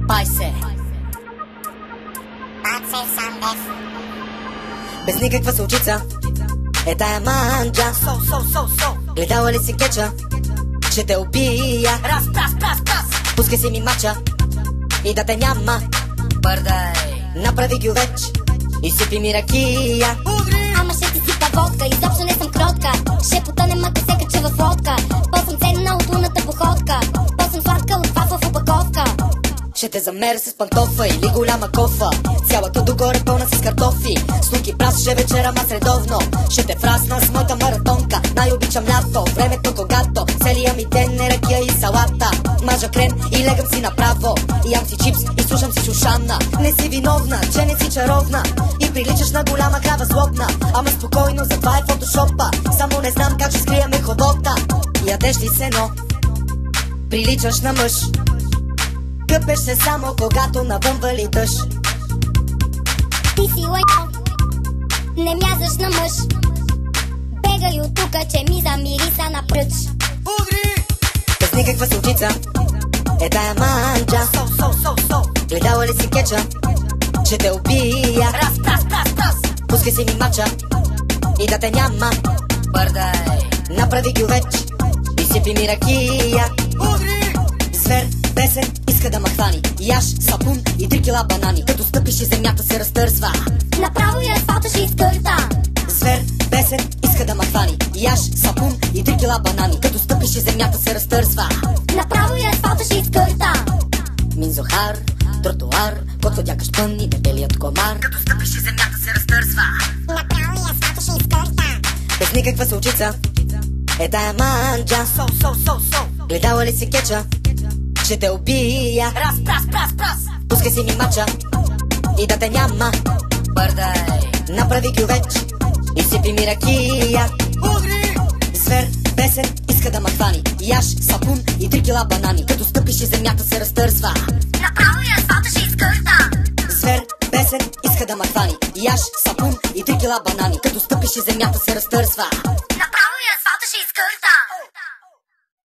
Пай се. Без никаква сълчица е тая манджа. Гледала ли си кеча? Ще те убия. Раз, прас. Пускай си ми мача и да те няма. Бърдай. Направи гювеч и сипи ми ракия. Ама ще ти сипа водка, изобщо не съм кротка. Ще потънем, ако се кача в лодка. По-съм ценна от лунната походка. По-съм сладка от вафа в опаковка. Ще те замеря с пантофа или голяма кофа. Цялата догоре пълна с картофи. С лук и прас ще вечера ма средовно. Ще те фрасна с моята маратонка. Най-обичам лято, времето когато целия ми ден е ракия и салата. Мажа крем и легам си направо. Ям си чипс и слушам си Шушана. Не си виновна, че не си чаровна и приличаш на голяма крава злобна. Ама спокойно, затова е фотошопа. Само не знам как ще скриеме хобота. Ядеш ли сено? Приличаш на мъж. Къпеш се само когато навън вали дъжд. Ти си лайко, не мязаш на мъж. Бегай от тука, че ми замириса на пръч. Без никаква сълчица е тая манджа. Гледала ли си кеча? Ще те убия. Раз, прас. Пускай си ми мача и да те няма. Бърдай. Направи гювеч и сипи ми ракия. Звер, бесен, иска да ма хвани. Яш, сапун и 3 кила банани. Като стъпиш и земята се разтърсва. Направо и асфалта ще изкърта. Звер, бесен, иска да ма хвани. Яш, сапун и 3 кила банани. Като стъпиш и земята се разтърсва. Направо и асфалта ще изкърта. Минзохар, тротуар, котва дякаш пън и дебелият комар. Като стъпиш и земята се разтърсва. Направо и асфалта ще изкърта. Без никаква сълчица е тая манджа. Гледала ли си кеча? Ще те убия. Раз, прас. Пускай си ми мача и да те няма. Бърдай. Направи гювеч и сипи ми ракия. Звер, бесен, иска да ма хвани. Яш, сапун и 3 кила банани. Като стъпиш и земята се разтърсва. Направо и асфалта ще изкърта. Звер, бесен, иска да ма хвани. Яш, сапун и 3 кила банани. Като стъпиш и земята се разтърсва. Направо и асфалта